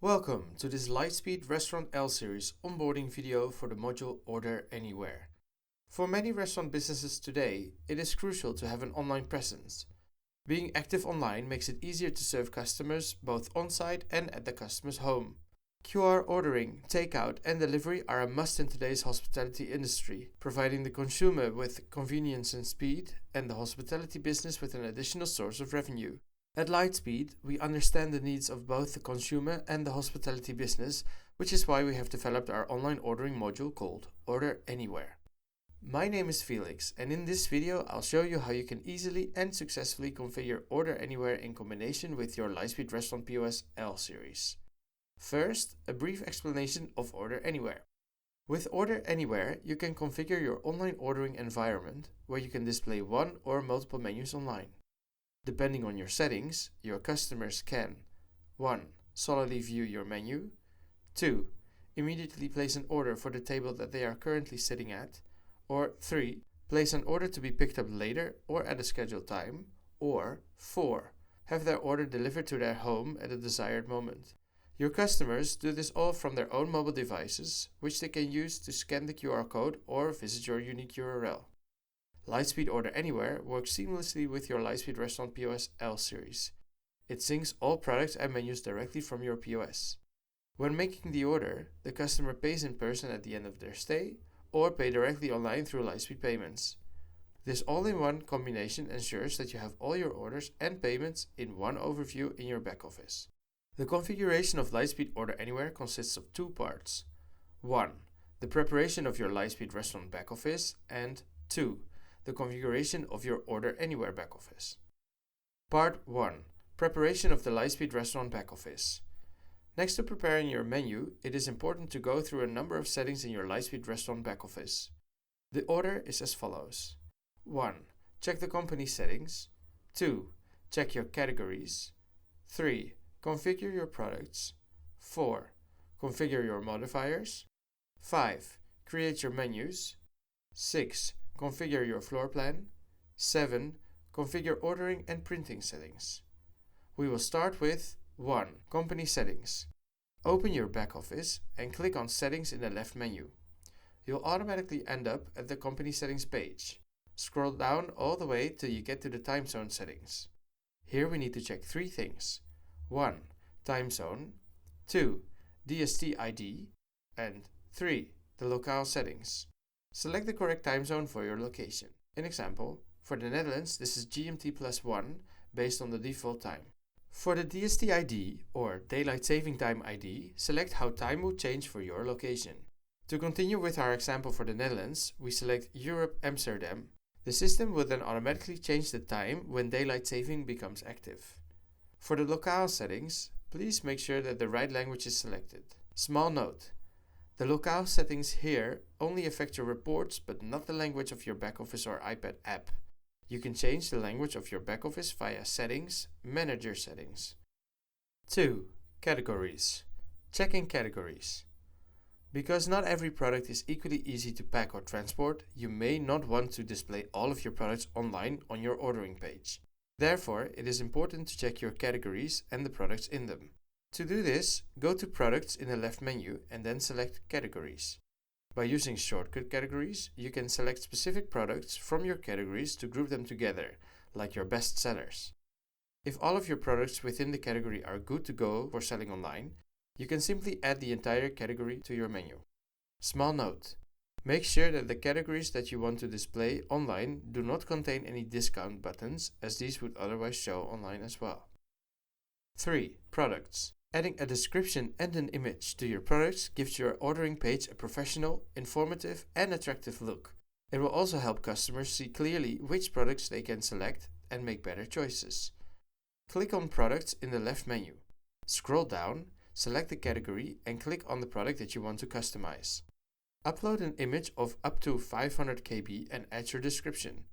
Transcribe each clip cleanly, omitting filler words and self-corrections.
Welcome to this Lightspeed Restaurant L Series onboarding video for the module Order Anywhere. For many restaurant businesses today, it is crucial to have an online presence. Being active online makes it easier to serve customers both on-site and at the customer's home. QR ordering, takeout, and delivery are a must in today's hospitality industry, providing the consumer with convenience and speed, and the hospitality business with an additional source of revenue. At Lightspeed, we understand the needs of both the consumer and the hospitality business, which is why we have developed our online ordering module called Order Anywhere. My name is Felix, and in this video I'll show you how you can easily and successfully configure Order Anywhere in combination with your Lightspeed Restaurant POS L series. First, a brief explanation of Order Anywhere. With Order Anywhere, you can configure your online ordering environment where you can display one or multiple menus online. Depending on your settings, your customers can 1. Solidly view your menu, 2. Immediately place an order for the table that they are currently sitting at, or 3. Place an order to be picked up later or at a scheduled time, or 4. Have their order delivered to their home at a desired moment. Your customers do this all from their own mobile devices, which they can use to scan the QR code or visit your unique URL. Lightspeed Order Anywhere works seamlessly with your Lightspeed Restaurant POS L series. It syncs all products and menus directly from your POS. When making the order, the customer pays in person at the end of their stay or pay directly online through Lightspeed Payments. This all-in-one combination ensures that you have all your orders and payments in one overview in your back office. The configuration of Lightspeed Order Anywhere consists of two parts. 1. The preparation of your Lightspeed Restaurant back office, and 2. The configuration of your Order Anywhere back office. Part 1. Preparation of the Lightspeed Restaurant back office. Next to preparing your menu, it is important to go through a number of settings in your Lightspeed Restaurant back office. The order is as follows. 1. Check the company settings. 2. Check your categories. 3. Configure your products. 4. Configure your modifiers. 5. Create your menus. 6. Configure your floor plan. 7. Configure ordering and printing settings. We will start with 1. Company settings. Open your back office and click on Settings in the left menu. You'll automatically end up at the company settings page. Scroll down all the way till you get to the time zone settings. Here we need to check 3 things. 1. Time zone. 2. DST ID. And 3. The locale settings. Select the correct time zone for your location. In example, for the Netherlands, this is GMT+1 based on the default time. For the DST ID, or Daylight Saving Time ID, select how time will change for your location. To continue with our example for the Netherlands, we select Europe Amsterdam. The system will then automatically change the time when daylight saving becomes active. For the locale settings, please make sure that the right language is selected. Small note. The locale settings here only affect your reports but not the language of your backoffice or iPad app. You can change the language of your backoffice via Settings, Manager Settings. 2. Categories. Checking categories. Because not every product is equally easy to pack or transport, you may not want to display all of your products online on your ordering page. Therefore, it is important to check your categories and the products in them. To do this, go to Products in the left menu and then select Categories. By using shortcut categories, you can select specific products from your categories to group them together, like your best sellers. If all of your products within the category are good to go for selling online, you can simply add the entire category to your menu. Small note. Make sure that the categories that you want to display online do not contain any discount buttons, as these would otherwise show online as well. 3. Products. Adding a description and an image to your products gives your ordering page a professional, informative, and attractive look. It will also help customers see clearly which products they can select and make better choices. Click on Products in the left menu. Scroll down, select the category, and click on the product that you want to customize. Upload an image of up to 500 KB and add your description.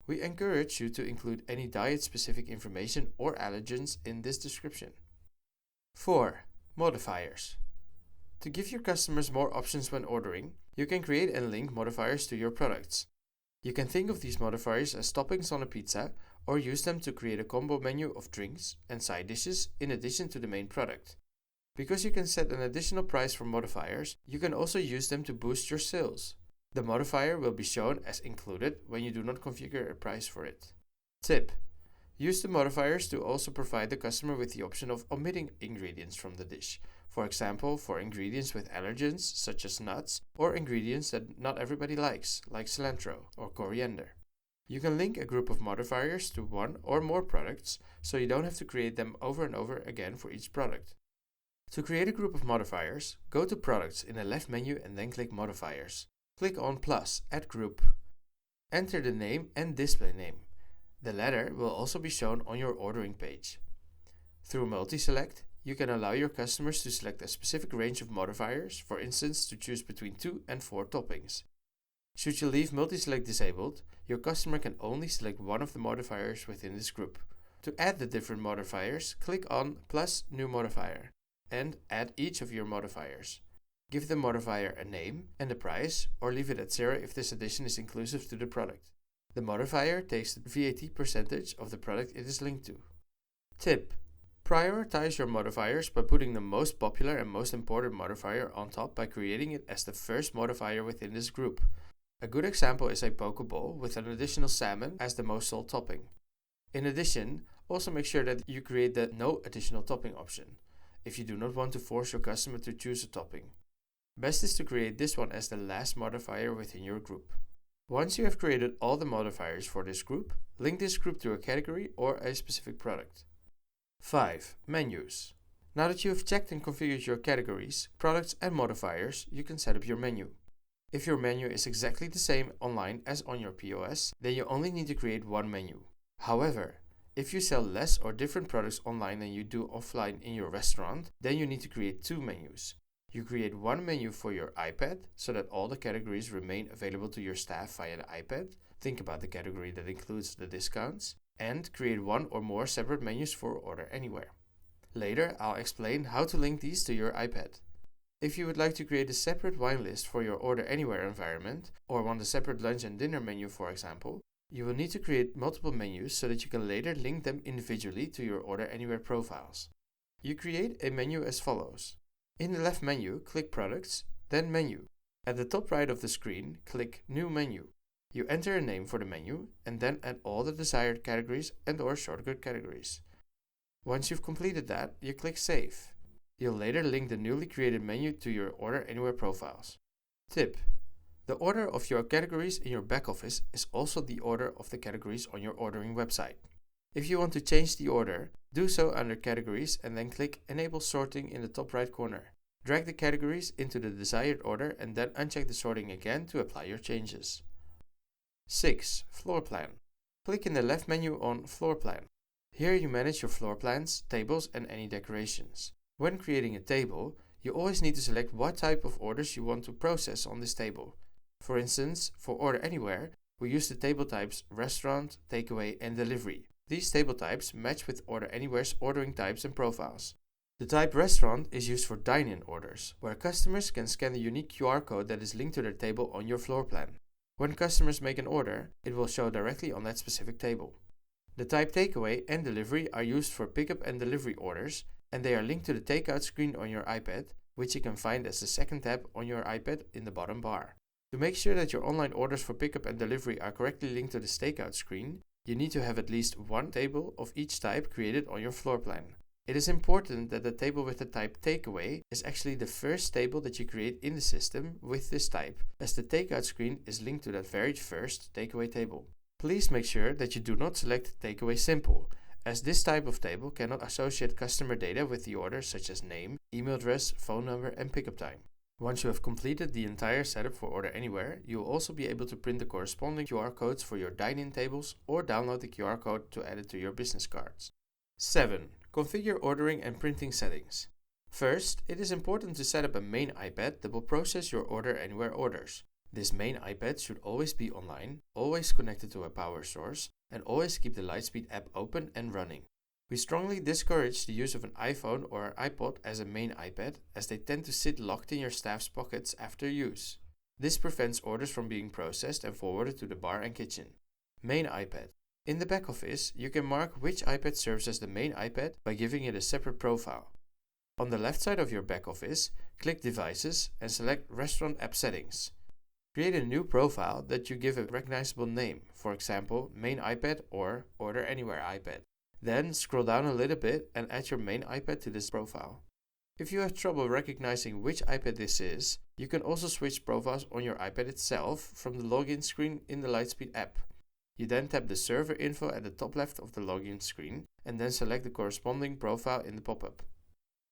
We encourage you to include any diet-specific information or allergens in this description. 4. Modifiers. To give your customers more options when ordering, you can create and link modifiers to your products. You can think of these modifiers as toppings on a pizza or use them to create a combo menu of drinks and side dishes in addition to the main product. Because you can set an additional price for modifiers, you can also use them to boost your sales. The modifier will be shown as included when you do not configure a price for it. Tip: use the modifiers to also provide the customer with the option of omitting ingredients from the dish. For example, for ingredients with allergens, such as nuts, or ingredients that not everybody likes, like cilantro or coriander. You can link a group of modifiers to one or more products, so you don't have to create them over and over again for each product. To create a group of modifiers, go to Products in the left menu and then click Modifiers. Click on plus, Add Group. Enter the name and display name. The latter will also be shown on your ordering page. Through Multi-Select, you can allow your customers to select a specific range of modifiers, for instance to choose between 2 and 4 toppings. Should you leave Multi-Select disabled, your customer can only select one of the modifiers within this group. To add the different modifiers, click on plus New Modifier and add each of your modifiers. Give the modifier a name and a price, or leave it at 0 if this addition is inclusive to the product. The modifier takes the VAT percentage of the product it is linked to. Tip: prioritize your modifiers by putting the most popular and most important modifier on top by creating it as the first modifier within this group. A good example is a poke bowl with an additional salmon as the most sold topping. In addition, also make sure that you create the no additional topping option, if you do not want to force your customer to choose a topping. Best is to create this one as the last modifier within your group. Once you have created all the modifiers for this group, link this group to a category or a specific product. 5. Menus. Now that you have checked and configured your categories, products and modifiers, you can set up your menu. If your menu is exactly the same online as on your POS, then you only need to create one menu. However, if you sell less or different products online than you do offline in your restaurant, then you need to create 2 menus. You create one menu for your iPad so that all the categories remain available to your staff via the iPad. Think about the category that includes the discounts. And create one or more separate menus for Order Anywhere. Later, I'll explain how to link these to your iPad. If you would like to create a separate wine list for your Order Anywhere environment, or want a separate lunch and dinner menu for example, you will need to create multiple menus so that you can later link them individually to your Order Anywhere profiles. You create a menu as follows. In the left menu, click Products, then Menu. At the top right of the screen, click New Menu. You enter a name for the menu and then add all the desired categories and/or shortcut categories. Once you've completed that, you click Save. You'll later link the newly created menu to your Order Anywhere profiles. Tip: the order of your categories in your back office is also the order of the categories on your ordering website. If you want to change the order, do so under Categories and then click Enable Sorting in the top right corner. Drag the categories into the desired order and then uncheck the sorting again to apply your changes. 6. Floor Plan. Click in the left menu on Floor Plan. Here you manage your floor plans, tables and any decorations. When creating a table, you always need to select what type of orders you want to process on this table. For instance, for Order Anywhere, we use the table types Restaurant, Takeaway and Delivery. These table types match with Order Anywhere's ordering types and profiles. The type Restaurant is used for dine-in orders, where customers can scan the unique QR code that is linked to their table on your floor plan. When customers make an order, it will show directly on that specific table. The type Takeaway and Delivery are used for pickup and delivery orders, and they are linked to the takeout screen on your iPad, which you can find as the second tab on your iPad in the bottom bar. To make sure that your online orders for pickup and delivery are correctly linked to the takeout screen, you need to have at least one table of each type created on your floor plan. It is important that the table with the type Takeaway is actually the first table that you create in the system with this type, as the takeout screen is linked to that very first Takeaway table. Please make sure that you do not select Takeaway Simple, as this type of table cannot associate customer data with the order such as name, email address, phone number and pickup time. Once you have completed the entire setup for Order Anywhere, you will also be able to print the corresponding QR codes for your dine-in tables or download the QR code to add it to your business cards. 7. Configure ordering and printing settings. First, it is important to set up a main iPad that will process your Order Anywhere orders. This main iPad should always be online, always connected to a power source, and always keep the Lightspeed app open and running. We strongly discourage the use of an iPhone or an iPod as a main iPad, as they tend to sit locked in your staff's pockets after use. This prevents orders from being processed and forwarded to the bar and kitchen. Main iPad. In the back office, you can mark which iPad serves as the main iPad by giving it a separate profile. On the left side of your back office, click Devices and select Restaurant App Settings. Create a new profile that you give a recognizable name, for example, Main iPad or Order Anywhere iPad. Then scroll down a little bit and add your main iPad to this profile. If you have trouble recognizing which iPad this is, you can also switch profiles on your iPad itself from the login screen in the Lightspeed app. You then tap the server info at the top left of the login screen and then select the corresponding profile in the pop-up.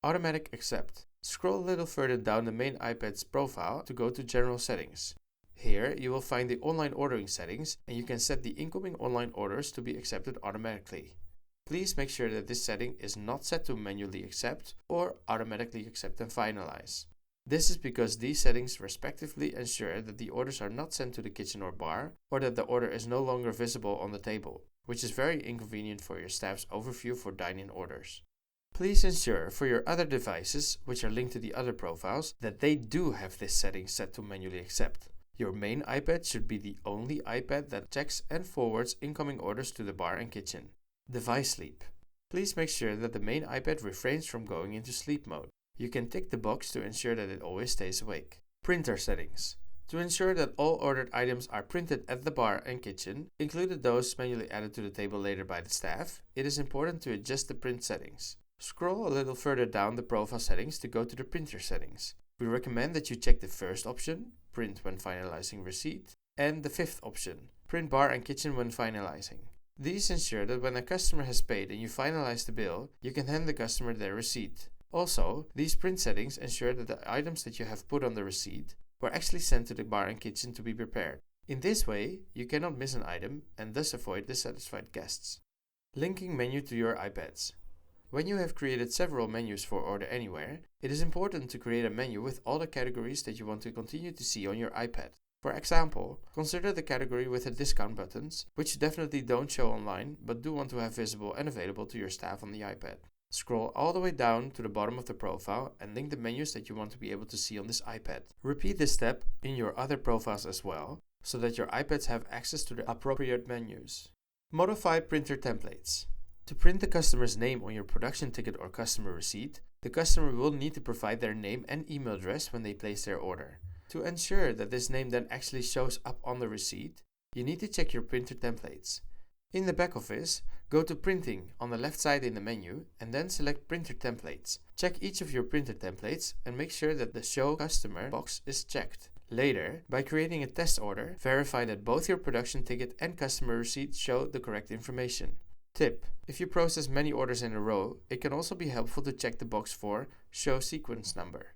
Automatic Accept. Scroll a little further down the main iPad's profile to go to General Settings. Here you will find the online ordering settings and you can set the incoming online orders to be accepted automatically. Please make sure that this setting is not set to manually accept or automatically accept and finalize. This is because these settings respectively ensure that the orders are not sent to the kitchen or bar, or that the order is no longer visible on the table, which is very inconvenient for your staff's overview for dine-in orders. Please ensure for your other devices, which are linked to the other profiles, that they do have this setting set to manually accept. Your main iPad should be the only iPad that checks and forwards incoming orders to the bar and kitchen. Device Sleep. Please make sure that the main iPad refrains from going into sleep mode. You can tick the box to ensure that it always stays awake. Printer settings. To ensure that all ordered items are printed at the bar and kitchen, including those manually added to the table later by the staff, it is important to adjust the print settings. Scroll a little further down the profile settings to go to the printer settings. We recommend that you check the first option, print when finalizing receipt, and the fifth option, print bar and kitchen when finalizing. These ensure that when a customer has paid and you finalize the bill, you can hand the customer their receipt. Also, these print settings ensure that the items that you have put on the receipt were actually sent to the bar and kitchen to be prepared. In this way, you cannot miss an item and thus avoid dissatisfied guests. Linking menu to your iPads. When you have created several menus for Order Anywhere, it is important to create a menu with all the categories that you want to continue to see on your iPad. For example, consider the category with the discount buttons, which definitely don't show online but do want to have visible and available to your staff on the iPad. Scroll all the way down to the bottom of the profile and link the menus that you want to be able to see on this iPad. Repeat this step in your other profiles as well, so that your iPads have access to the appropriate menus. Modify printer templates. To print the customer's name on your production ticket or customer receipt, the customer will need to provide their name and email address when they place their order. To ensure that this name then actually shows up on the receipt, you need to check your printer templates. In the back office, go to Printing on the left side in the menu and then select Printer Templates. Check each of your printer templates and make sure that the Show Customer box is checked. Later, by creating a test order, verify that both your production ticket and customer receipt show the correct information. Tip: if you process many orders in a row, it can also be helpful to check the box for Show Sequence Number.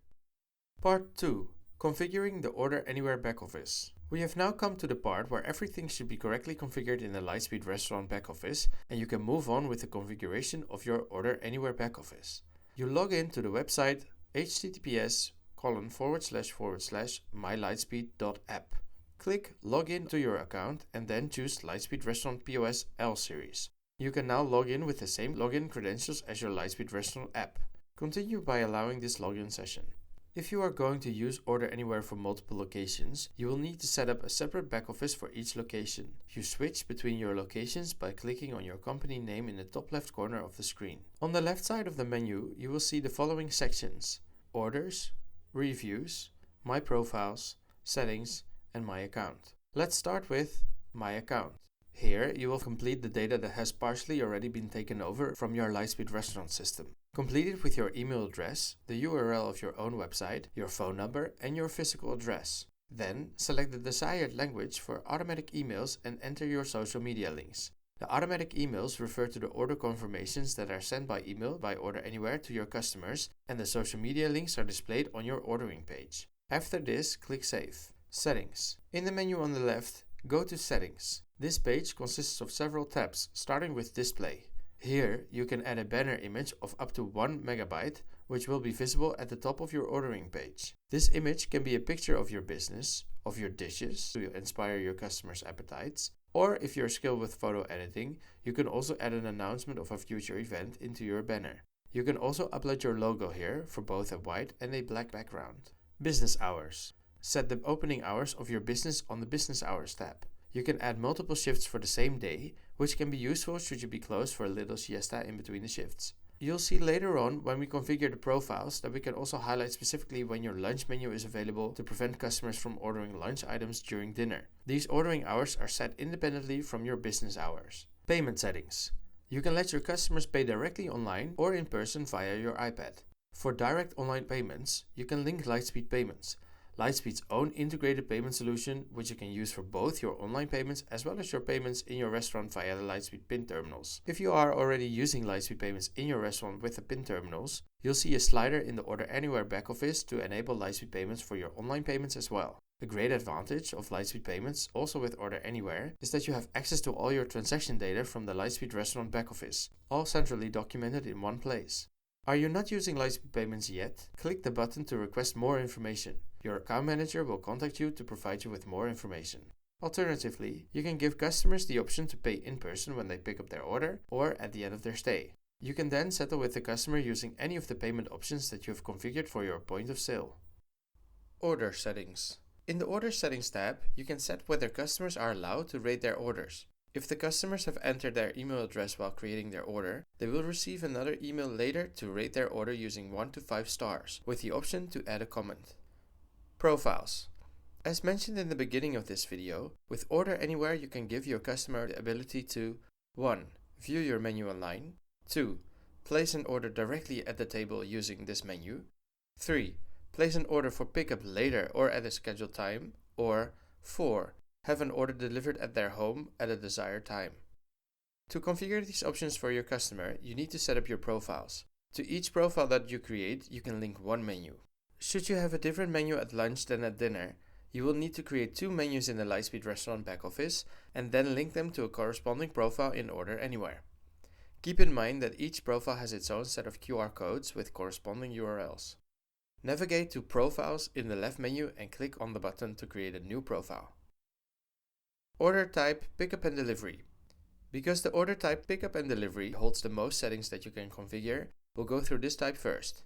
Part 2. Configuring the Order Anywhere backoffice. We have now come to the part where everything should be correctly configured in the Lightspeed restaurant backoffice, and you can move on with the configuration of your Order Anywhere backoffice. You log in to the website https://mylightspeed.app. Click Login to your account and then choose Lightspeed Restaurant POS L series. You can now log in with the same login credentials as your Lightspeed Restaurant app. Continue by allowing this login session. If you are going to use Order Anywhere for multiple locations, you will need to set up a separate backoffice for each location. You switch between your locations by clicking on your company name in the top left corner of the screen. On the left side of the menu, you will see the following sections: Orders, Reviews, My Profiles, Settings, and My Account. Let's start with My Account. Here, you will complete the data that has partially already been taken over from your Lightspeed restaurant system. Complete it with your email address, the URL of your own website, your phone number, and your physical address. Then, select the desired language for automatic emails and enter your social media links. The automatic emails refer to the order confirmations that are sent by email by Order Anywhere to your customers, and the social media links are displayed on your ordering page. After this, click Save. Settings. In the menu on the left, go to Settings. This page consists of several tabs, starting with Display. Here, you can add a banner image of up to 1 MB, which will be visible at the top of your ordering page. This image can be a picture of your business, of your dishes to inspire your customers' appetites, or if you're skilled with photo editing, you can also add an announcement of a future event into your banner. You can also upload your logo here for both a white and a black background. Business hours. Set the opening hours of your business on the Business Hours tab. You can add multiple shifts for the same day, which can be useful should you be closed for a little siesta in between the shifts. You'll see later on when we configure the profiles that we can also highlight specifically when your lunch menu is available to prevent customers from ordering lunch items during dinner. These ordering hours are set independently from your business hours. Payment settings. You can let your customers pay directly online or in person via your iPad. For direct online payments, you can link Lightspeed Payments, Lightspeed's own integrated payment solution, which you can use for both your online payments as well as your payments in your restaurant via the Lightspeed PIN terminals. If you are already using Lightspeed Payments in your restaurant with the PIN terminals, you'll see a slider in the Order Anywhere backoffice to enable Lightspeed Payments for your online payments as well. A great advantage of Lightspeed Payments, also with Order Anywhere, is that you have access to all your transaction data from the Lightspeed restaurant backoffice, all centrally documented in one place. Are you not using Lightspeed Payments yet? Click the button to request more information. Your account manager will contact you to provide you with more information. Alternatively, you can give customers the option to pay in person when they pick up their order or at the end of their stay. You can then settle with the customer using any of the payment options that you have configured for your point of sale. Order settings. In the Order Settings tab, you can set whether customers are allowed to rate their orders. If the customers have entered their email address while creating their order, they will receive another email later to rate their order using 1 to 5 stars, with the option to add a comment. Profiles. As mentioned in the beginning of this video, with Order Anywhere you can give your customer the ability to 1. View your menu online, 2. Place an order directly at the table using this menu, 3. Place an order for pickup later or at a scheduled time, or 4. Have an order delivered at their home at a desired time. To configure these options for your customer, you need to set up your profiles. To each profile that you create, you can link one menu. Should you have a different menu at lunch than at dinner, you will need to create 2 menus in the Lightspeed restaurant backoffice and then link them to a corresponding profile in Order Anywhere. Keep in mind that each profile has its own set of QR codes with corresponding URLs. Navigate to Profiles in the left menu and click on the button to create a new profile. Order type Pickup and Delivery. Because the order type Pickup and Delivery holds the most settings that you can configure, we'll go through this type first.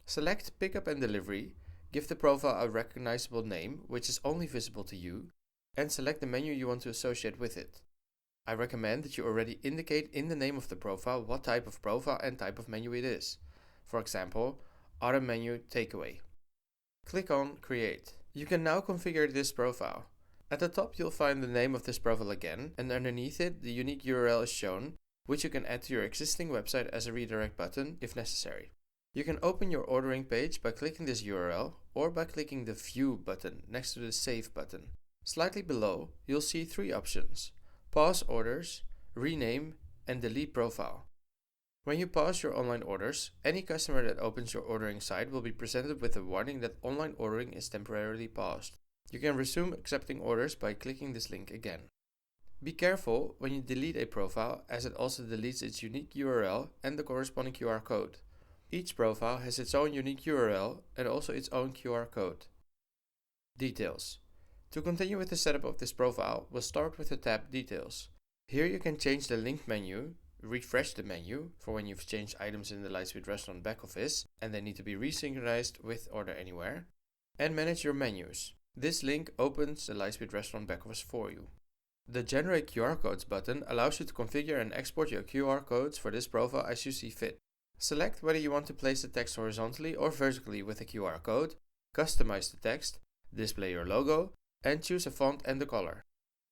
Select Pickup and Delivery, give the profile a recognizable name which is only visible to you, and select the menu you want to associate with it. I recommend that you already indicate in the name of the profile what type of profile and type of menu it is. For example, Auto Menu Takeaway. Click on Create. You can now configure this profile. At the top you'll find the name of this profile again, and underneath it the unique URL is shown, which you can add to your existing website as a redirect button if necessary. You can open your ordering page by clicking this URL or by clicking the View button next to the Save button. Slightly below, you'll see 3 options: Pause Orders, Rename, and Delete Profile. When you pause your online orders, any customer that opens your ordering site will be presented with a warning that online ordering is temporarily paused. You can resume accepting orders by clicking this link again. Be careful when you delete a profile, as it also deletes its unique URL and the corresponding QR code. Each profile has its own unique URL and also its own QR code. Details. To continue with the setup of this profile, we'll start with the tab Details. Here you can change the link menu, refresh the menu for when you've changed items in the Lightspeed restaurant backoffice and they need to be resynchronized with Order Anywhere, and manage your menus. This link opens the Lightspeed restaurant backoffice for you. The Generate QR Codes button allows you to configure and export your QR codes for this profile as you see fit. Select whether you want to place the text horizontally or vertically with a QR code, customize the text, display your logo, and choose a font and the color.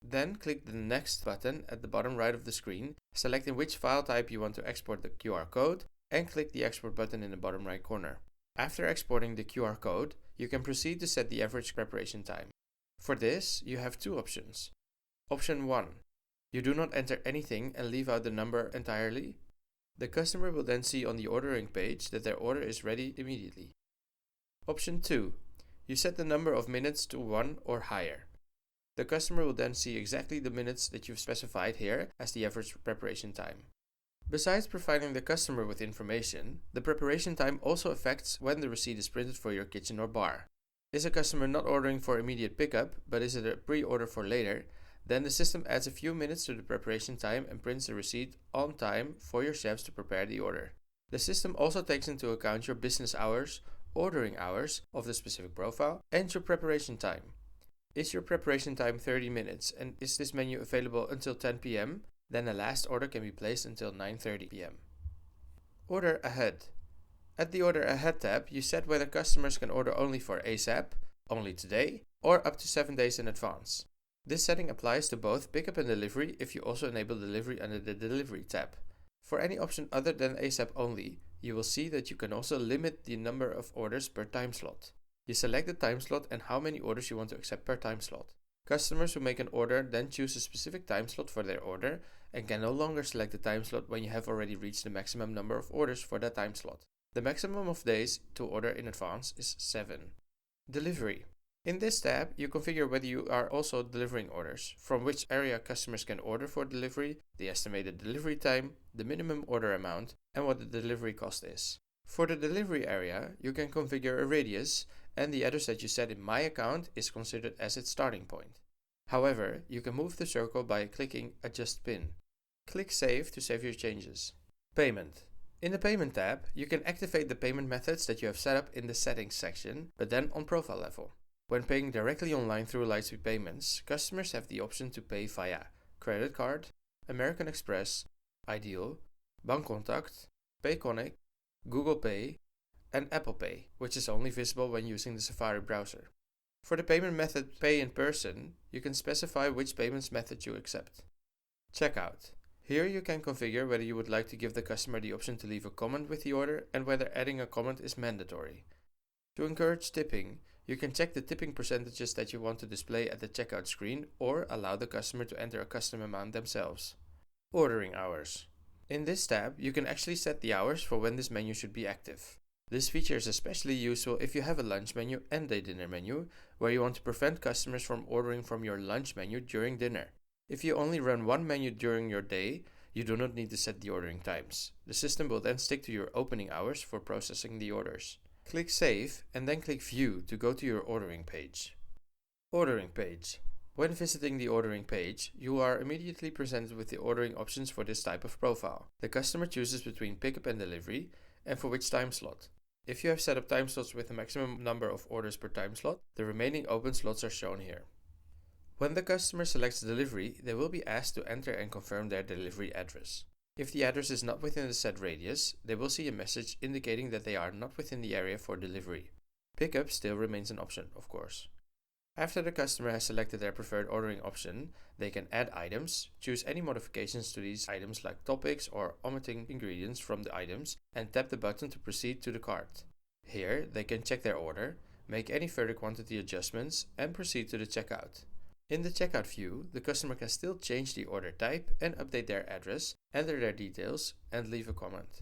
Then click the Next button at the bottom right of the screen, selecting which file type you want to export the QR code, and click the Export button in the bottom right corner. After exporting the QR code, you can proceed to set the average preparation time. For this, you have 2 options. Option 1. You do not enter anything and leave out the number entirely. The customer will then see on the ordering page that their order is ready immediately. Option 2. You set the number of minutes to 1 or higher. The customer will then see exactly the minutes that you've specified here as the average preparation time. Besides providing the customer with information, the preparation time also affects when the receipt is printed for your kitchen or bar. Is a customer not ordering for immediate pickup, but is it a pre-order for later, then the system adds a few minutes to the preparation time and prints the receipt on time for your chefs to prepare the order. The system also takes into account your business hours, ordering hours of the specific profile, and your preparation time. Is your preparation time 30 minutes and is this menu available until 10 p.m., then the last order can be placed until 9:30 p.m. Order ahead. At the Order Ahead tab, you set whether customers can order only for ASAP, only today, or up to 7 days in advance. This setting applies to both pickup and delivery if you also enable delivery under the Delivery tab. For any option other than ASAP only, you will see that you can also limit the number of orders per time slot. You select the time slot and how many orders you want to accept per time slot. Customers who make an order then choose a specific time slot for their order and can no longer select the time slot when you have already reached the maximum number of orders for that time slot. The maximum of days to order in advance is 7. Delivery. In this tab, you configure whether you are also delivering orders, from which area customers can order for delivery, the estimated delivery time, the minimum order amount, and what the delivery cost is. For the delivery area, you can configure a radius, and the address that you set in My Account is considered as its starting point. However, you can move the circle by clicking Adjust Pin. Click Save to save your changes. Payment. In the Payment tab, you can activate the payment methods that you have set up in the Settings section, but then on profile level. When paying directly online through Lightspeed Payments, customers have the option to pay via credit card, American Express, Ideal, Bankcontact, Payconic, Google Pay, and Apple Pay, which is only visible when using the Safari browser. For the payment method Pay in Person, you can specify which payments method you accept. Checkout. Here you can configure whether you would like to give the customer the option to leave a comment with the order and whether adding a comment is mandatory. To encourage tipping, you can check the tipping percentages that you want to display at the checkout screen or allow the customer to enter a custom amount themselves. Ordering hours. In this tab, you can actually set the hours for when this menu should be active. This feature is especially useful if you have a lunch menu and a dinner menu, where you want to prevent customers from ordering from your lunch menu during dinner. If you only run one menu during your day, you do not need to set the ordering times. The system will then stick to your opening hours for processing the orders. Click Save and then click View to go to your ordering page. Ordering page. When visiting the ordering page, you are immediately presented with the ordering options for this type of profile. The customer chooses between pickup and delivery, and for which time slot. If you have set up time slots with a maximum number of orders per time slot, the remaining open slots are shown here. When the customer selects delivery, they will be asked to enter and confirm their delivery address. If the address is not within the set radius, they will see a message indicating that they are not within the area for delivery. Pickup still remains an option, of course. After the customer has selected their preferred ordering option, they can add items, choose any modifications to these items like topics or omitting ingredients from the items, and tap the button to proceed to the cart. Here, they can check their order, make any further quantity adjustments, and proceed to the checkout. In the checkout view, the customer can still change the order type and update their address, enter their details, and leave a comment.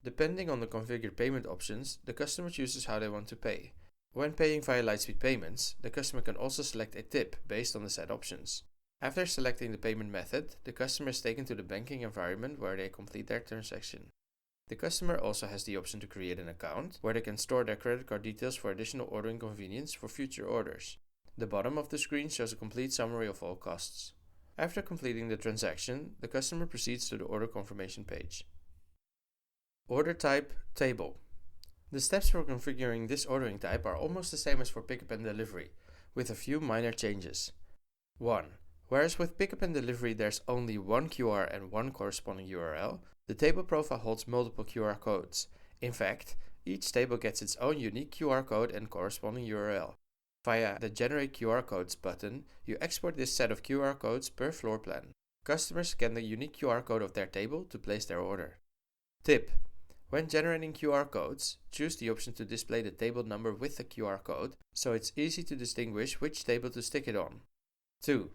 Depending on the configured payment options, the customer chooses how they want to pay. When paying via Lightspeed Payments, the customer can also select a tip based on the set options. After selecting the payment method, the customer is taken to the banking environment where they complete their transaction. The customer also has the option to create an account where they can store their credit card details for additional ordering convenience for future orders. The bottom of the screen shows a complete summary of all costs. After completing the transaction, the customer proceeds to the order confirmation page. Order type Table. The steps for configuring this ordering type are almost the same as for pickup and delivery, with a few minor changes. 1. Whereas with pickup and delivery there's only one QR and one corresponding URL, the table profile holds multiple QR codes. In fact, each table gets its own unique QR code and corresponding URL. Via the Generate QR Codes button, you export this set of QR codes per floor plan. Customers scan the unique QR code of their table to place their order. Tip: when generating QR codes, choose the option to display the table number with the QR code, so it's easy to distinguish which table to stick it on. 2.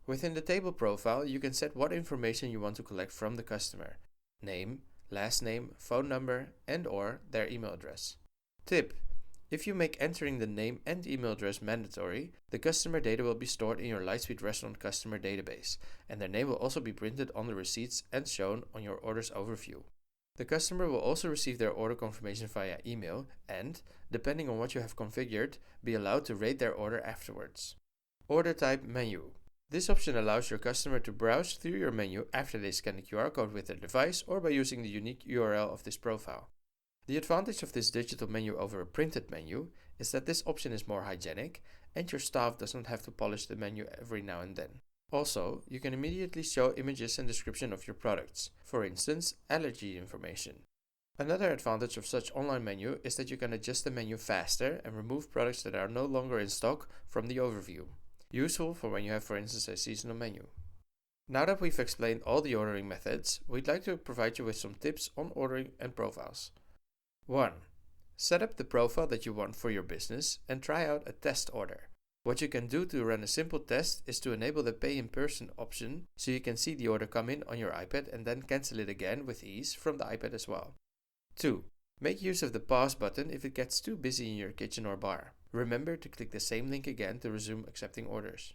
Within the table profile, you can set what information you want to collect from the customer: name, last name, phone number, and/or their email address. Tip: if you make entering the name and email address mandatory, the customer data will be stored in your Lightspeed Restaurant customer database, and their name will also be printed on the receipts and shown on your order's overview. The customer will also receive their order confirmation via email and, depending on what you have configured, be allowed to rate their order afterwards. Order type Menu. This option allows your customer to browse through your menu after they scan the QR code with their device or by using the unique URL of this profile. The advantage of this digital menu over a printed menu is that this option is more hygienic and your staff does not have to polish the menu every now and then. Also, you can immediately show images and description of your products, for instance, allergy information. Another advantage of such online menu is that you can adjust the menu faster and remove products that are no longer in stock from the overview. Useful for when you have, for instance, a seasonal menu. Now that we've explained all the ordering methods, we'd like to provide you with some tips on ordering and profiles. 1. Set up the profile that you want for your business and try out a test order. What you can do to run a simple test is to enable the pay in person option so you can see the order come in on your iPad and then cancel it again with ease from the iPad as well. 2. Make use of the pause button if it gets too busy in your kitchen or bar. Remember to click the same link again to resume accepting orders.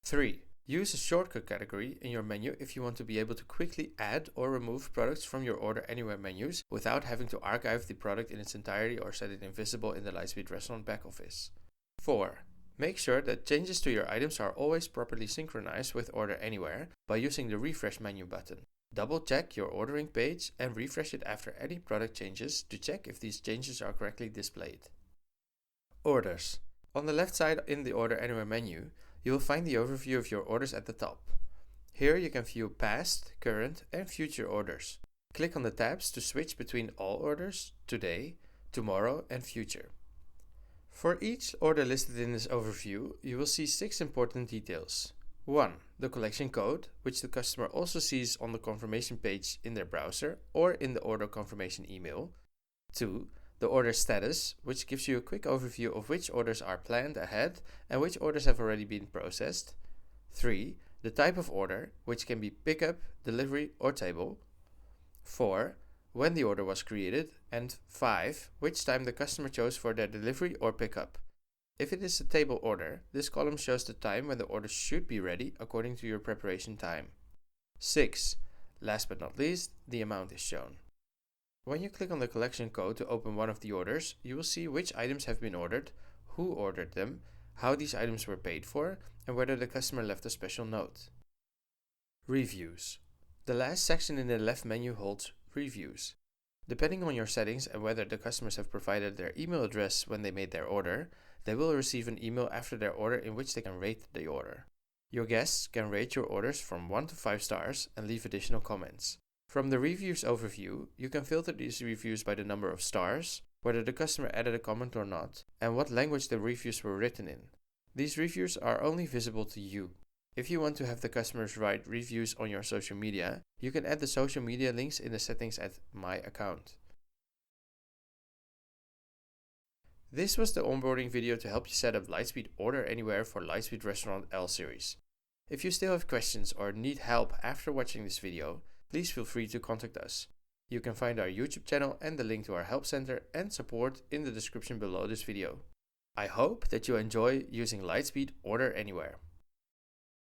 3. Use a shortcut category in your menu if you want to be able to quickly add or remove products from your Order Anywhere menus without having to archive the product in its entirety or set it invisible in the Lightspeed Restaurant Backoffice. 4. Make sure that changes to your items are always properly synchronized with Order Anywhere by using the refresh menu button. Double check your ordering page and refresh it after any product changes to check if these changes are correctly displayed. Orders. On the left side in the Order Anywhere menu, you will find the overview of your orders at the top. Here you can view past, current, and future orders. Click on the tabs to switch between all orders, today, tomorrow, and future. For each order listed in this overview, you will see 6 important details. 1. The collection code, which the customer also sees on the confirmation page in their browser or in the order confirmation email. 2. The order status, which gives you a quick overview of which orders are planned ahead and which orders have already been processed. 3. The type of order, which can be pickup, delivery, or table. 4. When the order was created. And 5. Which time the customer chose for their delivery or pickup. If it is a table order, this column shows the time when the order should be ready according to your preparation time. 6. Last but not least, the amount is shown. When you click on the collection code to open one of the orders, you will see which items have been ordered, who ordered them, how these items were paid for, and whether the customer left a special note. Reviews. The last section in the left menu holds reviews. Depending on your settings and whether the customers have provided their email address when they made their order, they will receive an email after their order in which they can rate the order. Your guests can rate your orders from 1 to 5 stars and leave additional comments. From the reviews overview, you can filter these reviews by the number of stars, whether the customer added a comment or not, and what language the reviews were written in. These reviews are only visible to you. If you want to have the customers write reviews on your social media, you can add the social media links in the settings at My Account. This was the onboarding video to help you set up Lightspeed Order Anywhere for Lightspeed Restaurant L series. If you still have questions or need help after watching this video, please feel free to contact us. You can find our YouTube channel and the link to our help center and support in the description below this video. I hope that you enjoy using Lightspeed Order Anywhere.